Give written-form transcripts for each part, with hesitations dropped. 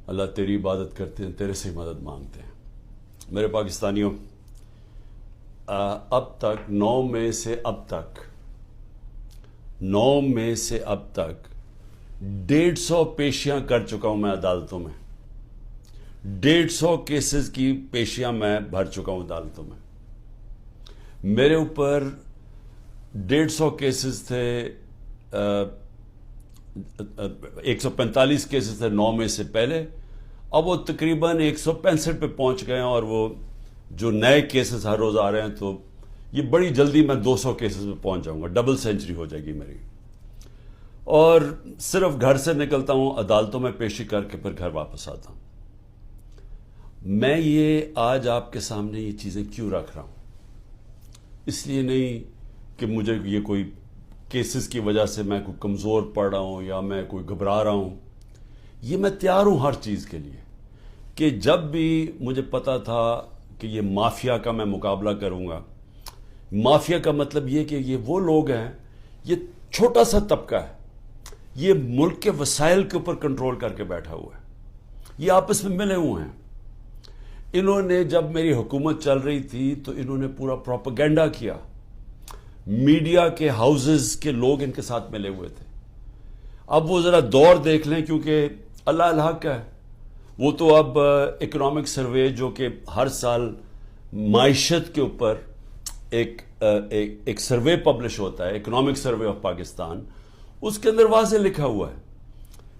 اللہ تیری عبادت کرتے ہیں، تیرے سے مدد مانگتے ہیں۔ میرے پاکستانیوں، اب تک 9 مئی سے اب تک 150 پیشیاں کر چکا ہوں میں عدالتوں میں۔ 150 کیسز کی پیشیاں میں بھر چکا ہوں عدالتوں میں۔ میرے اوپر 150 کیسز تھے، 145 کیسز تھے 9 مئی سے پہلے، اب وہ تقریباً 165 پہ پہنچ گئے ہیں، اور وہ جو نئے کیسز ہر روز آ رہے ہیں، تو یہ بڑی جلدی میں 200 کیسز پہ پہنچ جاؤں گا، ڈبل سینچری ہو جائے گی میری۔ اور صرف گھر سے نکلتا ہوں، عدالتوں میں پیشی کر کے پھر گھر واپس آتا ہوں۔ میں یہ آج آپ کے سامنے یہ چیزیں کیوں رکھ رہا ہوں؟ اس لیے نہیں کہ مجھے یہ کوئی کیسز کی وجہ سے میں کوئی کمزور پڑ رہا ہوں یا میں کوئی گھبرا رہا ہوں۔ یہ میں تیار ہوں ہر چیز کے لیے، کہ جب بھی مجھے پتا تھا کہ یہ مافیا کا میں مقابلہ کروں گا۔ مافیا کا مطلب یہ کہ یہ وہ لوگ ہیں، یہ چھوٹا سا طبقہ ہے، یہ ملک کے وسائل کے اوپر کنٹرول کر کے بیٹھا ہوا ہے، یہ آپس میں ملے ہوئے ہیں۔ انہوں نے جب میری حکومت چل رہی تھی تو انہوں نے پورا پروپیگنڈا کیا، میڈیا کے ہاؤسز کے لوگ ان کے ساتھ ملے ہوئے تھے۔ اب وہ ذرا دور دیکھ لیں، کیونکہ اللہ الحق ہے، وہ تو اب اکنامک سروے جو کہ ہر سال معیشت کے اوپر ایک سروے پبلش ہوتا ہے، اکنامک سروے آف پاکستان، اس کے اندر واضح لکھا ہوا ہے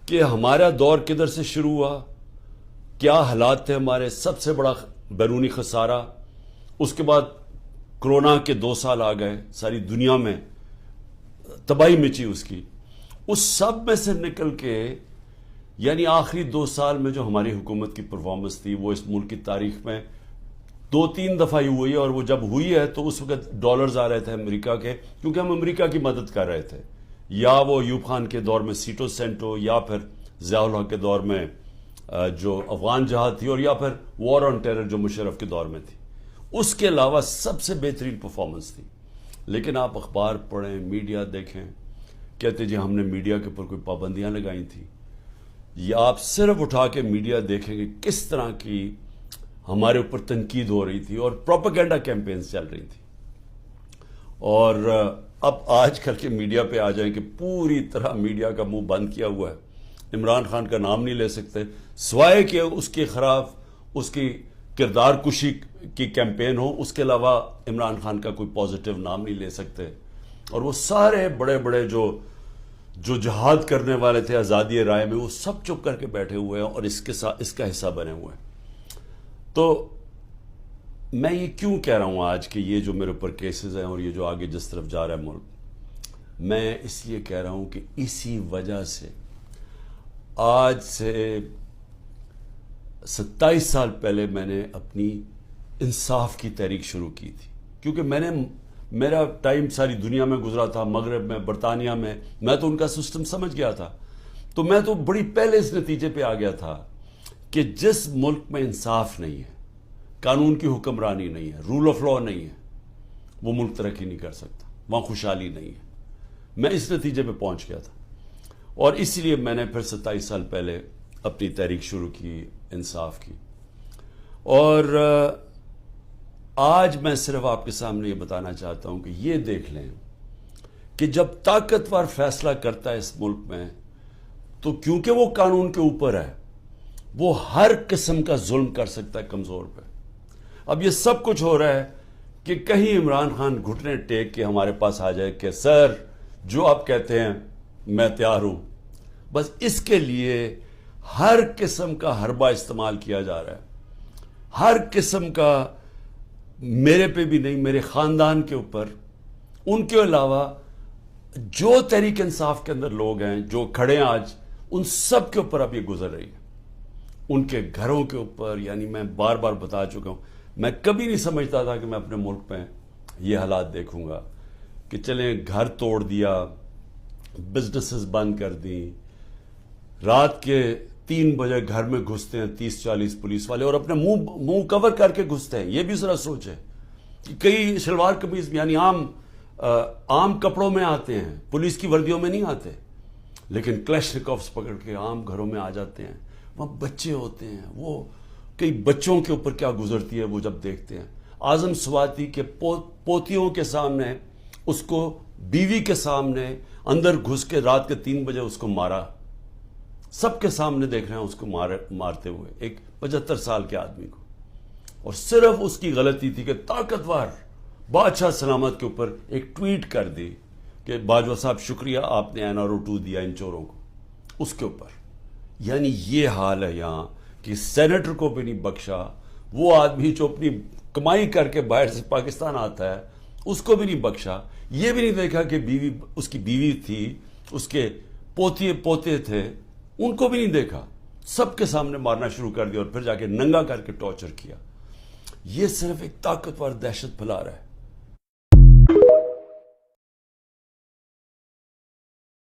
کہ ہمارا دور کدھر سے شروع ہوا، کیا حالات تھے ہمارے، سب سے بڑا بیرونی خسارہ، اس کے بعد کرونا کے 2 سال آ گئے، ساری دنیا میں تباہی مچی اس کی، اس سب میں سے نکل کے یعنی آخری 2 سال میں جو ہماری حکومت کی پرفارمنس تھی، وہ اس ملک کی تاریخ میں 2-3 دفعہ ہی ہوئی ہے، اور وہ جب ہوئی ہے تو اس وقت ڈالرز آ رہے تھے امریکہ کے، کیونکہ ہم امریکہ کی مدد کر رہے تھے، یا وہ ایوب خان کے دور میں سیٹو سینٹو، یا پھر ضیاء الحق کے دور میں جو افغان جہاد تھی، اور یا پھر وار آن ٹیرر جو مشرف کے دور میں تھی۔ اس کے علاوہ سب سے بہترین پرفارمنس تھی۔ لیکن آپ اخبار پڑھیں، میڈیا دیکھیں، کہتے جی ہم نے میڈیا کے اوپر کوئی پابندیاں لگائی تھیں، یا آپ صرف اٹھا کے میڈیا دیکھیں کہ کس طرح کی ہمارے اوپر تنقید ہو رہی تھی اور پروپیگنڈا کیمپینز چل رہی تھی۔ اور اب آج کل کے میڈیا پہ آ جائیں کہ پوری طرح میڈیا کا منہ بند کیا ہوا ہے، عمران خان کا نام نہیں لے سکتے، سوائے کہ اس کے خلاف اس کی کردار کشی کی کیمپین ہو، اس کے علاوہ عمران خان کا کوئی پازیٹیو نام نہیں لے سکتے۔ اور وہ سارے بڑے بڑے جو جہاد کرنے والے تھے آزادی رائے میں، وہ سب چپ کر کے بیٹھے ہوئے ہیں اور اس کا حصہ بنے ہوئے ہیں۔ تو میں یہ کیوں کہہ رہا ہوں آج کہ یہ جو میرے اوپر کیسز ہیں اور یہ جو آگے جس طرف جا رہا ہے ملک، میں اس لیے کہہ رہا ہوں کہ اسی وجہ سے آج سے 27 سال پہلے میں نے اپنی انصاف کی تحریک شروع کی تھی، کیونکہ میرا ٹائم ساری دنیا میں گزرا تھا، مغرب میں، برطانیہ میں تو ان کا سسٹم سمجھ گیا تھا، تو میں تو بڑی پہلے اس نتیجے پہ آ گیا تھا کہ جس ملک میں انصاف نہیں ہے، قانون کی حکمرانی نہیں ہے، رول آف لا نہیں ہے، وہ ملک ترقی نہیں کر سکتا، وہاں خوشحالی نہیں ہے۔ میں اس نتیجے پہ پہنچ گیا تھا، اور اسی لیے میں نے پھر 27 سال پہلے اپنی تحریک شروع کی انصاف کی۔ اور آج میں صرف آپ کے سامنے یہ بتانا چاہتا ہوں کہ یہ دیکھ لیں کہ جب طاقتور فیصلہ کرتا ہے اس ملک میں، تو کیونکہ وہ قانون کے اوپر ہے، وہ ہر قسم کا ظلم کر سکتا ہے کمزور پہ۔ اب یہ سب کچھ ہو رہا ہے کہ کہیں عمران خان گھٹنے ٹیک کے ہمارے پاس آ جائے کہ سر جو آپ کہتے ہیں میں تیار ہوں، بس اس کے لیے ہر قسم کا حربہ استعمال کیا جا رہا ہے، ہر قسم کا، میرے پہ بھی نہیں، میرے خاندان کے اوپر، ان کے علاوہ جو تحریک انصاف کے اندر لوگ ہیں جو کھڑے ہیں آج، ان سب کے اوپر اب یہ گزر رہی ہے، ان کے گھروں کے اوپر۔ یعنی میں بار بار بتا چکا ہوں، میں کبھی نہیں سمجھتا تھا کہ میں اپنے ملک میں یہ حالات دیکھوں گا کہ چلیں گھر توڑ دیا، بزنسز بند کر دیں، رات کے 3 بجے گھر میں گھستے ہیں 30-40 پولیس والے، اور اپنے منہ کور کر کے گھستے ہیں۔ یہ بھی ذرا سوچیں کہ کئی شلوار قمیض یعنی عام کپڑوں میں آتے ہیں، پولیس کی وردیوں میں نہیں آتے، لیکن کلیشنکوفز پکڑ کے عام گھروں میں آ جاتے ہیں، وہاں بچے ہوتے ہیں، وہ کئی بچوں کے اوپر کیا گزرتی ہے وہ جب دیکھتے ہیں. اعظم سواتی کے پوتیوں کے سامنے، اس کو بیوی کے سامنے اندر گھس کے رات کے 3 بجے اس کو مارا. سب کے سامنے دیکھ رہے ہیں اس کو مارتے ہوئے، ایک 75 سال کے آدمی کو. اور صرف اس کی غلطی تھی کہ طاقتور بادشاہ سلامت کے اوپر ایک ٹویٹ کر دی کہ باجوہ صاحب شکریہ آپ نے NRO2 دیا ان چوروں کو، اس کے اوپر. یعنی یہ حال ہے یہاں کہ سینیٹر کو بھی نہیں بخشا، وہ آدمی جو اپنی کمائی کر کے باہر سے پاکستان آتا ہے اس کو بھی نہیں بخشا. یہ بھی نہیں دیکھا کہ اس کی بیوی تھی، اس کے پوتے تھے، ان کو بھی نہیں دیکھا. سب کے سامنے مارنا شروع کر دیا اور پھر جا کے ننگا کر کے ٹارچر کیا. یہ صرف ایک طاقتور دہشت پھیلا رہا ہے.